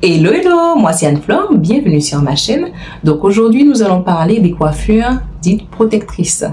Hello, hello, moi c'est Anne-Flore, bienvenue sur ma chaîne. Donc aujourd'hui nous allons parler des coiffures dites protectrices.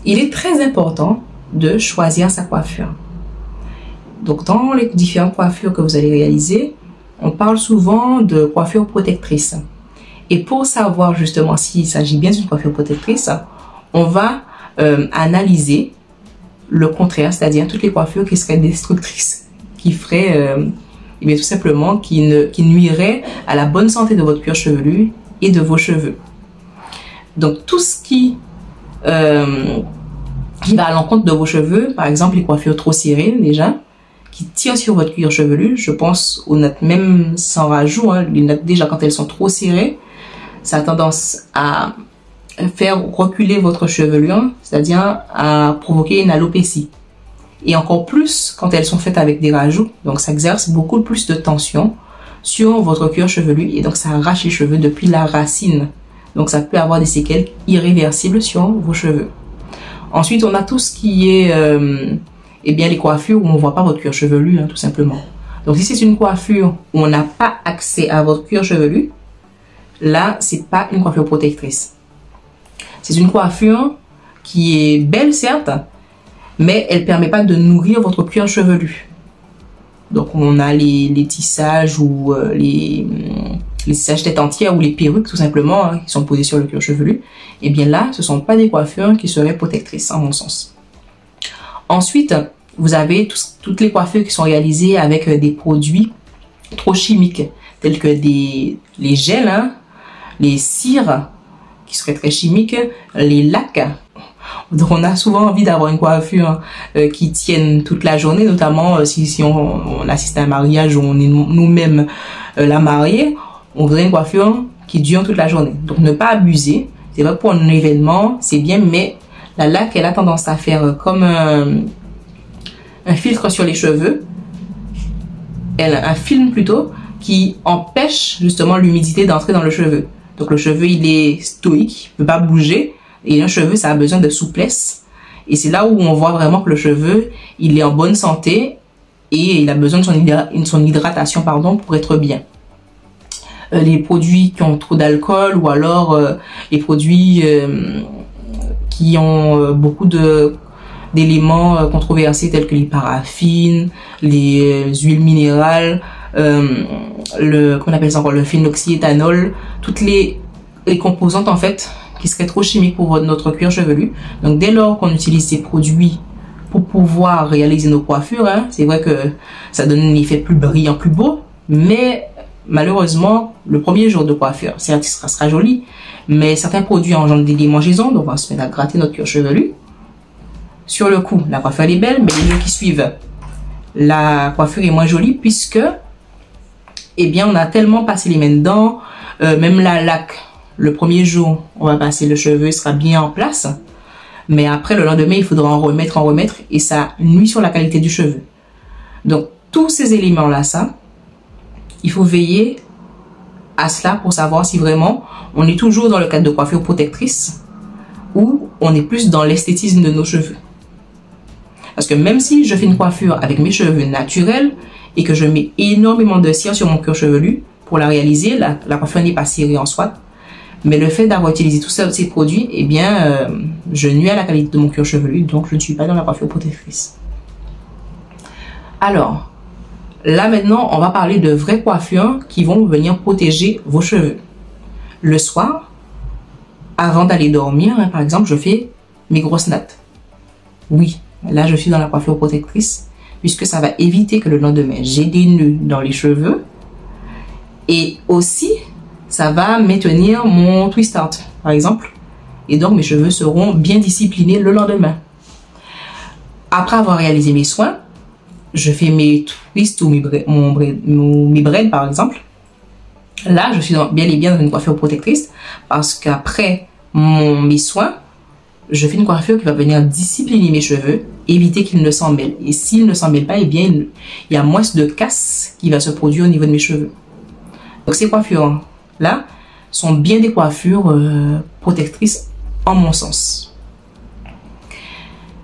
Il est très important de choisir sa coiffure. Donc dans les différentes coiffures que vous allez réaliser, on parle souvent de coiffure protectrice. Et pour savoir justement s'il s'agit bien d'une coiffure protectrice, on va analyser le contraire, c'est-à-dire toutes les coiffures qui seraient destructrices, qui feraient... et bien tout simplement qui nuirait à la bonne santé de votre cuir chevelu et de vos cheveux. Donc tout ce qui va à l'encontre de vos cheveux, par exemple les coiffures trop serrées déjà, qui tirent sur votre cuir chevelu, je pense aux nattes même sans rajout, hein, les nattes déjà quand elles sont trop serrées, ça a tendance à faire reculer votre chevelure, c'est-à-dire à provoquer une alopécie. Et encore plus quand elles sont faites avec des rajouts. Donc ça exerce beaucoup plus de tension sur votre cuir chevelu et donc ça arrache les cheveux depuis la racine. Donc ça peut avoir des séquelles irréversibles sur vos cheveux. Ensuite on a tout ce qui est eh bien les coiffures où on ne voit pas votre cuir chevelu, hein, tout simplement. Donc si c'est une coiffure où on n'a pas accès à votre cuir chevelu, là c'est pas une coiffure protectrice. C'est une coiffure qui est belle certes, mais elle ne permet pas de nourrir votre cuir chevelu. Donc on a les tissages ou les tissages tête entière ou les perruques tout simplement, hein, qui sont posées sur le cuir chevelu. Et bien là, ce ne sont pas des coiffures qui seraient protectrices, à mon sens. Ensuite, vous avez toutes les coiffures qui sont réalisées avec des produits trop chimiques, tels que les gels, hein, les cires, qui seraient très chimiques, les lacs. Donc on a souvent envie d'avoir une coiffure qui tienne toute la journée, notamment si on assiste à un mariage où on est nous-mêmes la mariée, on voudrait une coiffure qui dure toute la journée. Donc ne pas abuser, c'est vrai pour un événement, c'est bien, mais la laque elle a tendance à faire comme un filtre sur les cheveux, un film plutôt, qui empêche justement l'humidité d'entrer dans le cheveu. Donc le cheveu il est stoïque, il ne peut pas bouger. Et un cheveu, ça a besoin de souplesse. Et c'est là où on voit vraiment que le cheveu, il est en bonne santé et il a besoin de son hydratation pour être bien. Les produits qui ont trop d'alcool ou alors les produits qui ont beaucoup d'éléments controversés tels que les paraffines, les huiles minérales, comment on appelle ça encore, le phénoxyéthanol, toutes les composantes en fait qui serait trop chimique pour notre cuir chevelu. Donc dès lors qu'on utilise ces produits pour pouvoir réaliser nos coiffures, hein, c'est vrai que ça donne un effet plus brillant, plus beau, mais malheureusement le premier jour de coiffure, certes ça sera joli, mais certains produits engendrent des démangeaisons, donc on va se mettre à gratter notre cuir chevelu. Sur le coup, la coiffure est belle, mais les jours qui suivent, la coiffure est moins jolie puisque, eh bien, on a tellement passé les mains dedans, même la laque. Le premier jour, on va passer le cheveu, il sera bien en place. Mais après, le lendemain, il faudra en remettre. Et ça nuit sur la qualité du cheveu. Donc, tous ces éléments-là, il faut veiller à cela pour savoir si vraiment on est toujours dans le cadre de coiffure protectrice ou on est plus dans l'esthétisme de nos cheveux. Parce que même si je fais une coiffure avec mes cheveux naturels et que je mets énormément de cire sur mon cuir chevelu, pour la réaliser, la coiffure n'est pas serrée en soi. Mais le fait d'avoir utilisé tous ces produits, eh bien, je nuis à la qualité de mon cuir chevelu, donc je ne suis pas dans la coiffure protectrice. Alors, là maintenant, on va parler de vraies coiffures qui vont venir protéger vos cheveux. Le soir, avant d'aller dormir, hein, par exemple, je fais mes grosses nattes. Oui, là je suis dans la coiffure protectrice, puisque ça va éviter que le lendemain, j'ai des nœuds dans les cheveux. Et aussi, ça va maintenir mon twist out, par exemple. Et donc, mes cheveux seront bien disciplinés le lendemain. Après avoir réalisé mes soins, je fais mes twists ou mes braids, par exemple. Là, je suis bel et bien dans une coiffure protectrice parce qu'après mes soins, je fais une coiffure qui va venir discipliner mes cheveux, éviter qu'ils ne s'en mêlent. Et s'ils ne s'en mêlent pas, eh bien, il y a moins de casse qui va se produire au niveau de mes cheveux. Donc, ces coiffures là sont bien des coiffures protectrices en mon sens.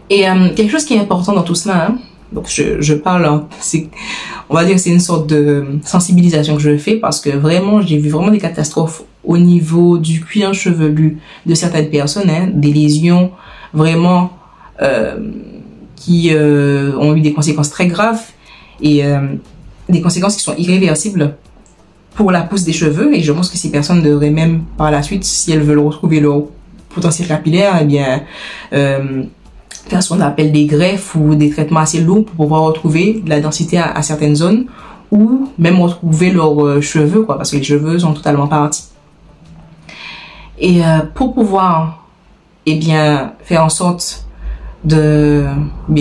Et quelque chose qui est important dans tout cela, hein, donc je parle, on va dire que c'est une sorte de sensibilisation que je fais parce que vraiment, j'ai vu vraiment des catastrophes au niveau du cuir chevelu de certaines personnes, hein, des lésions vraiment qui ont eu des conséquences très graves et des conséquences qui sont irréversibles pour la pousse des cheveux. Et je pense que ces personnes devraient même par la suite, si elles veulent retrouver leur potentiel capillaire, eh bien faire ce qu'on appelle des greffes ou des traitements assez lourds pour pouvoir retrouver de la densité à certaines zones ou même retrouver leurs cheveux, quoi, parce que les cheveux sont totalement partis. Et pour pouvoir faire en sorte que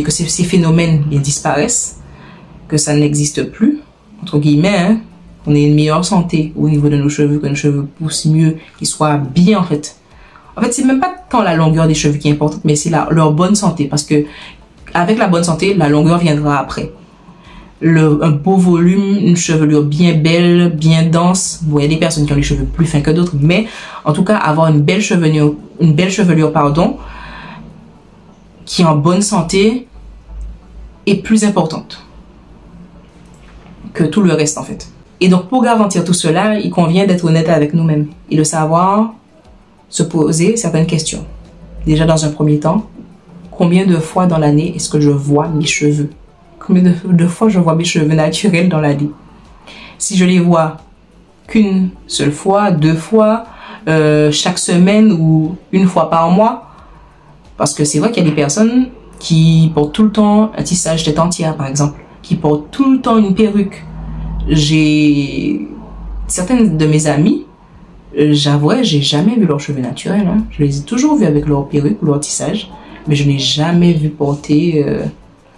ces phénomènes disparaissent, que ça n'existe plus, entre guillemets, hein, qu'on ait une meilleure santé au niveau de nos cheveux, que nos cheveux poussent mieux, qu'ils soient bien en fait. En fait, c'est même pas tant la longueur des cheveux qui est importante, mais c'est leur bonne santé. Parce que avec la bonne santé, la longueur viendra après. Un beau volume, une chevelure bien belle, bien dense. Bon, il y a des personnes qui ont les cheveux plus fins que d'autres, mais en tout cas, avoir une belle chevelure, qui est en bonne santé, est plus importante que tout le reste en fait. Et donc, pour garantir tout cela, il convient d'être honnête avec nous-mêmes et de savoir se poser certaines questions. Déjà, dans un premier temps, combien de fois dans l'année est-ce que je vois mes cheveux? Combien de fois je vois mes cheveux naturels dans l'année? Si je les vois qu'une seule fois, 2 fois, chaque semaine ou une fois par mois, parce que c'est vrai qu'il y a des personnes qui portent tout le temps un tissage tête entière, par exemple, qui portent tout le temps une perruque. J'ai certaines de mes amies, j'avouerai, j'ai jamais vu leurs cheveux naturels. Hein. Je les ai toujours vus avec leur perruque ou leur tissage, mais je n'ai jamais vu porter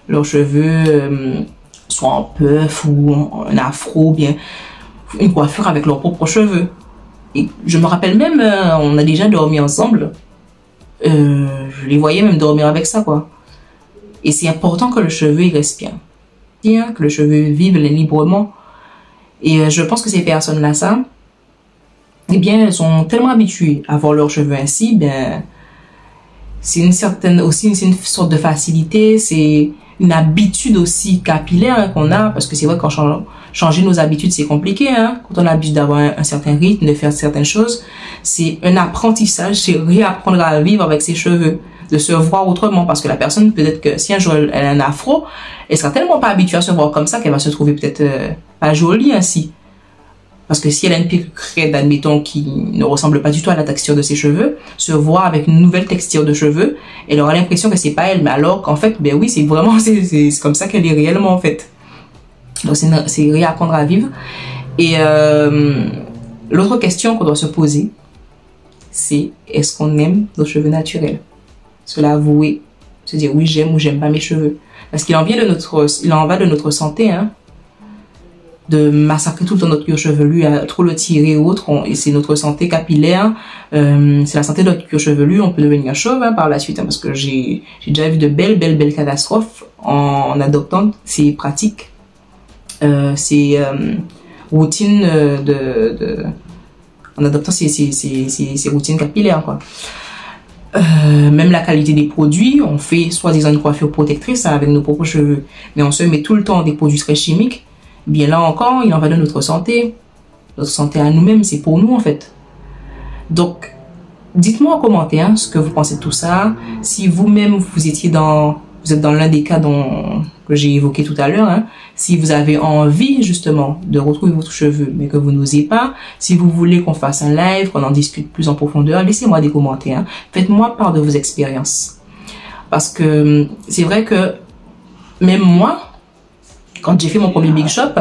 leurs cheveux soit en puff ou un afro, bien une coiffure avec leurs propres cheveux. Et je me rappelle même, on a déjà dormi ensemble. Je les voyais même dormir avec ça, quoi. Et c'est important que le cheveu il reste bien, que le cheveu vive librement. Et je pense que ces personnes-là, eh bien, elles sont tellement habituées à voir leurs cheveux ainsi, c'est une sorte de facilité, c'est une habitude aussi capillaire hein, qu'on a, parce que c'est vrai qu'en changer nos habitudes, c'est compliqué, hein, quand on a l'habitude d'avoir un certain rythme, de faire certaines choses, c'est un apprentissage, c'est réapprendre à vivre avec ses cheveux, de se voir autrement, parce que la personne, peut-être que si un jour elle a un afro, elle sera tellement pas habituée à se voir comme ça qu'elle va se trouver peut-être pas jolie ainsi. Parce que si elle a une perruque raide, admettons, qui ne ressemble pas du tout à la texture de ses cheveux, se voir avec une nouvelle texture de cheveux, elle aura l'impression que c'est pas elle, mais alors qu'en fait, ben oui, c'est vraiment, c'est comme ça qu'elle est réellement, en fait. Donc, c'est réapprendre à vivre. Et l'autre question qu'on doit se poser, c'est est-ce qu'on aime nos cheveux naturels? Se l'avouer, se dire oui, j'aime ou j'aime pas mes cheveux. Parce qu'il en va de notre santé, hein. De massacrer tout le temps notre cuir chevelu, à trop le tirer ou autre, et c'est notre santé capillaire, c'est la santé de notre cuir chevelu, on peut devenir chauve hein, par la suite, hein, parce que j'ai déjà vu de belles catastrophes en adoptant ces pratiques, ces routines en adoptant ces routines capillaires, quoi. Même la qualité des produits, on fait soi-disant une coiffure protectrice hein, avec nos propres cheveux, mais on se met tout le temps des produits très chimiques. Bien là encore, il en va de notre santé à nous-mêmes, c'est pour nous en fait. Donc, dites-moi en commentaire ce que vous pensez de tout ça. Si vous-même vous êtes dans l'un des cas que j'ai évoqué tout à l'heure, hein, si vous avez envie justement de retrouver votre cheveu, mais que vous n'osez pas, si vous voulez qu'on fasse un live, qu'on en discute plus en profondeur, laissez-moi des commentaires. Hein. Faites-moi part de vos expériences. Parce que c'est vrai que même moi, quand j'ai fait mon premier Big Shop,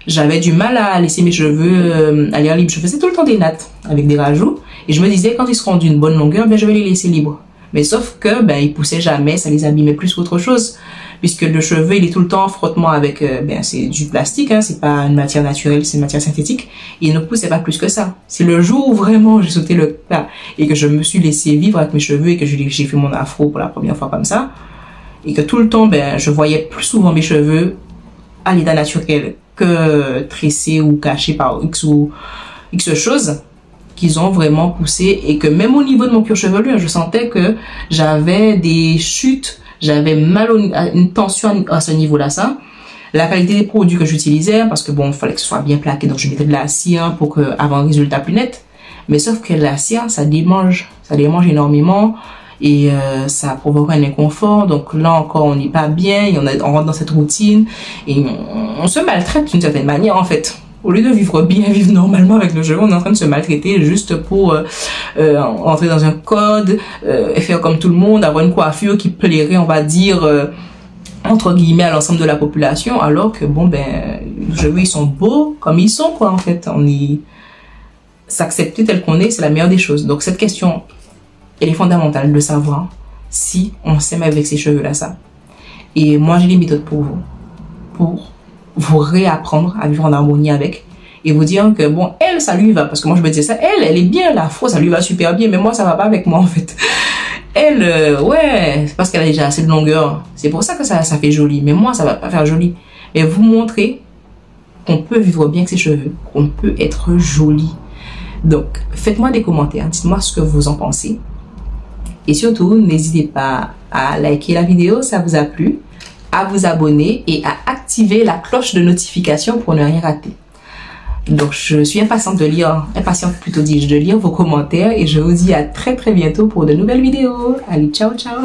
j'avais du mal à laisser mes cheveux à l'air libre. Je faisais tout le temps des nattes avec des rajouts. Et je me disais, quand ils seront d'une bonne longueur, je vais les laisser libres. Mais sauf que, ils poussaient jamais, ça les abîmait plus qu'autre chose. Puisque le cheveu, il est tout le temps en frottement avec, c'est du plastique, hein, c'est pas une matière naturelle, c'est une matière synthétique. Et il ne poussait pas plus que ça. C'est le jour où vraiment j'ai sauté le pas et que je me suis laissé vivre avec mes cheveux et que j'ai fait mon afro pour la première fois comme ça. Et que tout le temps, je voyais plus souvent mes cheveux à l'état naturel que tressés ou cachés par X ou X choses qu'ils ont vraiment poussé et que même au niveau de mon cuir chevelu, je sentais que j'avais des chutes, j'avais mal une tension à ce niveau-là, ça. La qualité des produits que j'utilisais, parce que bon, il fallait que ce soit bien plaqué, donc je mettais de la cire pour avoir un résultat plus net. Mais sauf que la cire, ça démange énormément et ça provoque un inconfort. Donc là encore, on n'est pas bien, et on rentre dans cette routine et on se maltraite d'une certaine manière en fait. Au lieu de vivre bien, vivre normalement avec le cheveu, on est en train de se maltraiter juste pour entrer dans un code, et faire comme tout le monde, avoir une coiffure qui plairait, on va dire, entre guillemets, à l'ensemble de la population, alors que bon, ben, les cheveux, ils sont beaux comme ils sont, quoi, en fait. S'accepter tel qu'on est, c'est la meilleure des choses. Donc, cette question, elle est fondamentale de savoir si on s'aime avec ces cheveux-là, ça. Et moi, j'ai des méthodes pour vous réapprendre à vivre en harmonie avec et vous dire que bon, elle, ça lui va, parce que moi je me disais ça, elle est bien, la faux, ça lui va super bien, mais moi ça va pas avec moi en fait. Elle, ouais, c'est parce qu'elle a déjà assez de longueur, c'est pour ça que ça fait joli, mais moi ça va pas faire joli. Et vous montrer qu'on peut vivre bien avec ses cheveux, qu'on peut être joli. Donc faites-moi des commentaires, dites-moi ce que vous en pensez et surtout n'hésitez pas à liker la vidéo, ça vous a plu, à vous abonner et à activer la cloche de notification pour ne rien rater. Donc je suis impatiente de lire vos commentaires et je vous dis à très bientôt pour de nouvelles vidéos. Allez, ciao ciao.